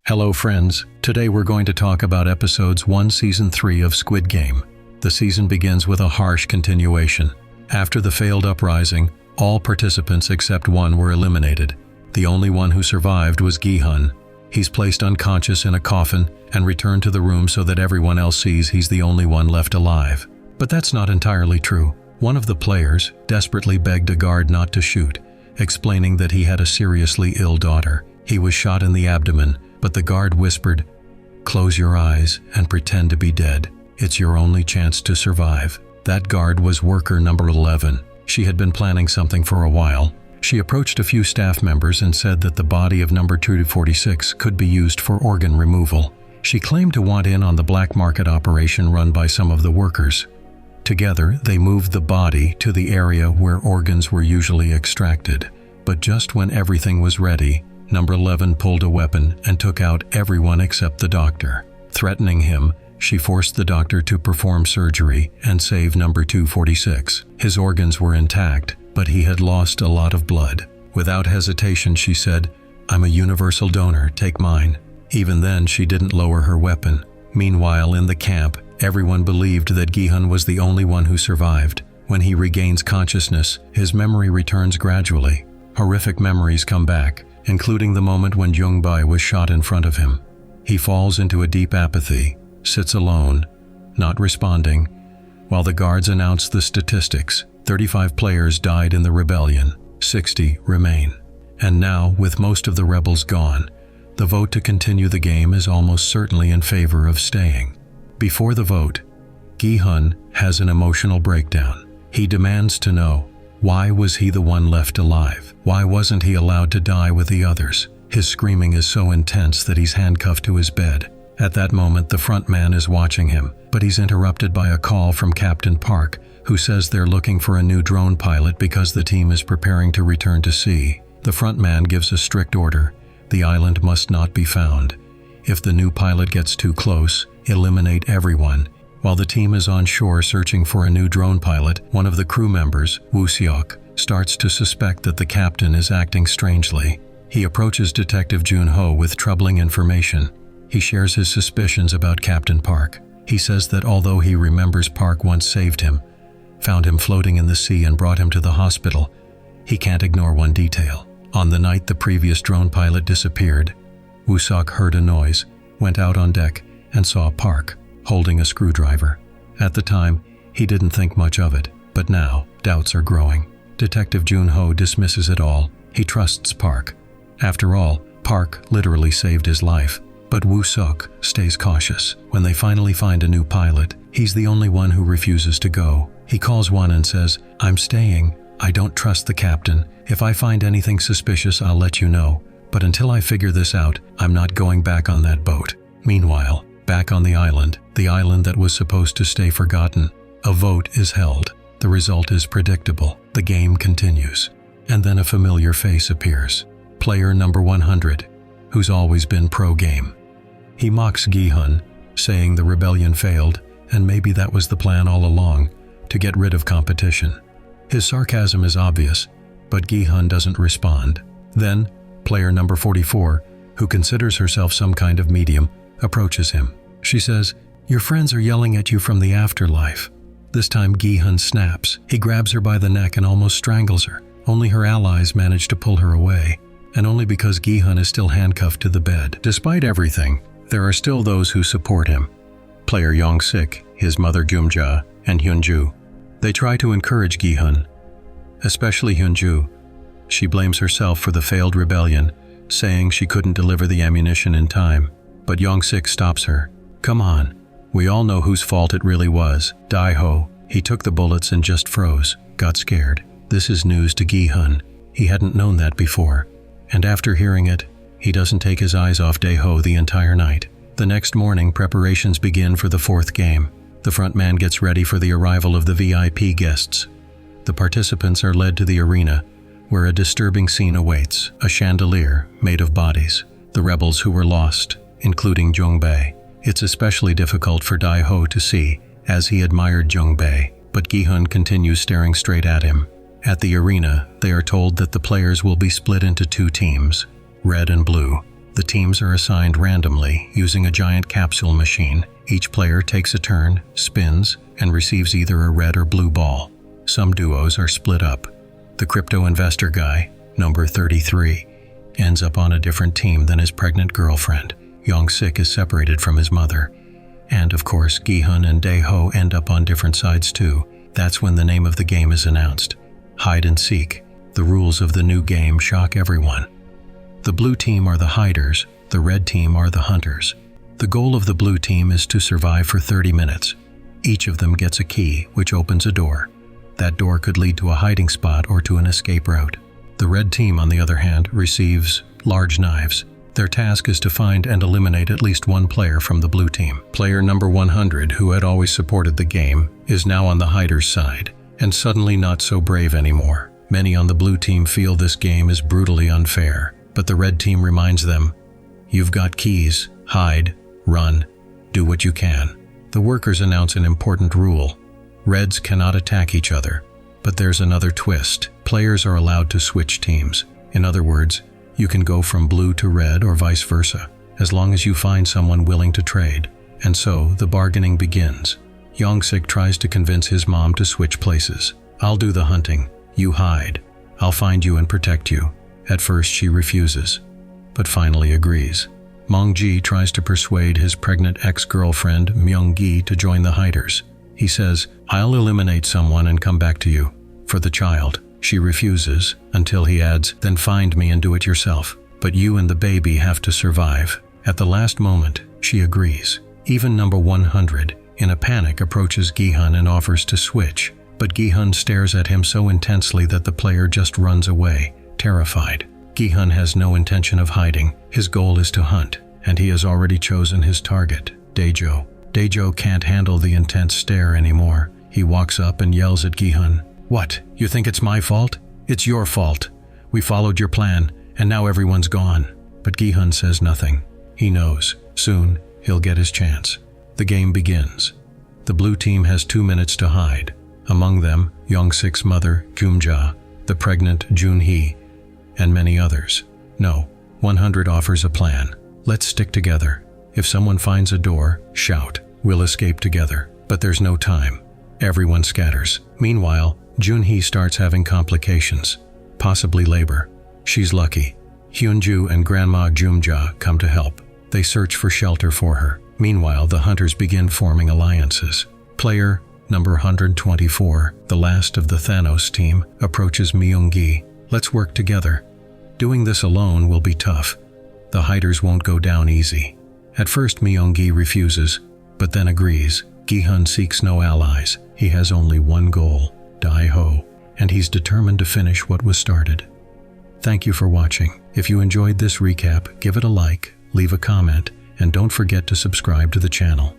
Hello friends, today we're going to talk about episodes 1 season 3 of Squid Game. The season begins with a harsh continuation. After the failed uprising, all participants except one were eliminated. The only one who survived was Gi-hun. He's placed unconscious in a coffin and returned to the room so that everyone else sees he's the only one left alive. But that's not entirely true. One of the players desperately begged a guard not to shoot, explaining that he had a seriously ill daughter. He was shot in the abdomen, but the guard whispered, "Close your eyes and pretend to be dead. It's your only chance to survive." That guard was worker number 11. She had been planning something for a while. She approached a few staff members and said that the body of number 246 could be used for organ removal. She claimed to want in on the black market operation run by some of the workers. Together, they moved the body to the area where organs were usually extracted. But just when everything was ready, number 11 pulled a weapon and took out everyone except the doctor. Threatening him, she forced the doctor to perform surgery and save number 246. His organs were intact, but he had lost a lot of blood. Without hesitation, she said, "I'm a universal donor, take mine." Even then, she didn't lower her weapon. Meanwhile, in the camp, everyone believed that Gi-hun was the only one who survived. When he regains consciousness, his memory returns gradually. Horrific memories come back, including the moment when Jung-bae was shot in front of him. He falls into a deep apathy, sits alone, not responding, while the guards announce the statistics. 35 players died in the rebellion, 60 remain. And now, with most of the rebels gone, the vote to continue the game is almost certainly in favor of staying. Before the vote, Gi-hun has an emotional breakdown. He demands to know, why was he the one left alive? Why wasn't he allowed to die with the others? His screaming is so intense that he's handcuffed to his bed. At that moment, the front man is watching him, but he's interrupted by a call from Captain Park, who says they're looking for a new drone pilot because the team is preparing to return to sea. The front man gives a strict order. The island must not be found. If the new pilot gets too close, eliminate everyone. While the team is on shore searching for a new drone pilot, one of the crew members, Woo-seok, starts to suspect that the captain is acting strangely. He approaches Detective Jun-ho with troubling information. He shares his suspicions about Captain Park. He says that although he remembers Park once saved him, found him floating in the sea and brought him to the hospital, he can't ignore one detail. On the night the previous drone pilot disappeared, Woo-seok heard a noise, went out on deck, and saw Park holding a screwdriver. At the time, he didn't think much of it, but now, doubts are growing. Detective Jun-ho dismisses it all. He trusts Park. After all, Park literally saved his life. But Woo-seok stays cautious. When they finally find a new pilot, he's the only one who refuses to go. He calls one and says, "I'm staying. I don't trust the captain. If I find anything suspicious, I'll let you know. But until I figure this out, I'm not going back on that boat." Meanwhile, back on the island that was supposed to stay forgotten, a vote is held. The result is predictable. The game continues. And then a familiar face appears. Player number 100, who's always been pro-game. He mocks Gi-hun, saying the rebellion failed, and maybe that was the plan all along, to get rid of competition. His sarcasm is obvious, but Gi-hun doesn't respond. Then, player number 44, who considers herself some kind of medium, approaches him. She says, "Your friends are yelling at you from the afterlife." This time Gi-hun snaps. He grabs her by the neck and almost strangles her. Only her allies manage to pull her away, and only because Gi-hun is still handcuffed to the bed. Despite everything, there are still those who support him. Player Young-sik, his mother Jum-ja, and Hyun-ju. They try to encourage Gi-hun, especially Hyun-ju. She blames herself for the failed rebellion, saying she couldn't deliver the ammunition in time. But Young-sik stops her. "Come on. We all know whose fault it really was. Dae-ho. He took the bullets and just froze, got scared." This is news to Gi-hun. He hadn't known that before. And after hearing it, he doesn't take his eyes off Dae-ho the entire night. The next morning, preparations begin for the 4th game. The front man gets ready for the arrival of the VIP guests. The participants are led to the arena, where a disturbing scene awaits, a chandelier made of bodies. The rebels who were lost, including Jung-bae. It's especially difficult for Dae-ho to see, as he admired Jung-bae, but Gi-hun continues staring straight at him. At the arena, they are told that the players will be split into 2 teams, red and blue. The teams are assigned randomly using a giant capsule machine. Each player takes a turn, spins, and receives either a red or blue ball. Some duos are split up. The crypto investor guy, number 33, ends up on a different team than his pregnant girlfriend. Young-sik is separated from his mother. And of course, Gi-hun and Dae-ho end up on different sides too. That's when the name of the game is announced. Hide and seek. The rules of the new game shock everyone. The blue team are the hiders, the red team are the hunters. The goal of the blue team is to survive for 30 minutes. Each of them gets a key, which opens a door. That door could lead to a hiding spot or to an escape route. The red team, on the other hand, receives large knives. Their task is to find and eliminate at least one player from the blue team. Player number 100, who had always supported the game, is now on the hider's side, and suddenly not so brave anymore. Many on the blue team feel this game is brutally unfair, but the red team reminds them, "You've got keys, hide, run, do what you can." The workers announce an important rule. Reds cannot attack each other, but there's another twist. Players are allowed to switch teams. In other words, you can go from blue to red or vice versa, as long as you find someone willing to trade. And so, the bargaining begins. Young-sik tries to convince his mom to switch places. "I'll do the hunting. You hide. I'll find you and protect you." At first she refuses, but finally agrees. Mong-ji tries to persuade his pregnant ex-girlfriend Myung-gi to join the hiders. He says, "I'll eliminate someone and come back to you. For the child." She refuses, until he adds, "Then find me and do it yourself. But you and the baby have to survive." At the last moment, she agrees. Even number 100, in a panic, approaches Gi-hun and offers to switch. But Gi-hun stares at him so intensely that the player just runs away, terrified. Gi-hun has no intention of hiding. His goal is to hunt, and he has already chosen his target, Dae-jo. Dae-jo can't handle the intense stare anymore. He walks up and yells at Gi-hun, "What? You think it's my fault? It's your fault. We followed your plan, and now everyone's gone." But Gi-hun says nothing. He knows. Soon, he'll get his chance. The game begins. The blue team has 2 minutes to hide. Among them, Young-sik's mother, Kyum-ja, the pregnant Jun-hee, and many others. No, 100 offers a plan. "Let's stick together. If someone finds a door, shout. We'll escape together." But there's no time. Everyone scatters. Meanwhile, Jun-hee starts having complications, possibly labor. She's lucky. Hyun-ju and Grandma Jum-ja come to help. They search for shelter for her. Meanwhile, the hunters begin forming alliances. Player number 124, the last of the Thanos team, approaches Myung-gi. "Let's work together. Doing this alone will be tough. The hiders won't go down easy." At first, Myung-gi refuses, but then agrees. Gi-hun seeks no allies. He has only one goal, Dae-ho, and he's determined to finish what was started. Thank you for watching. If you enjoyed this recap, give it a like, leave a comment, and don't forget to subscribe to the channel.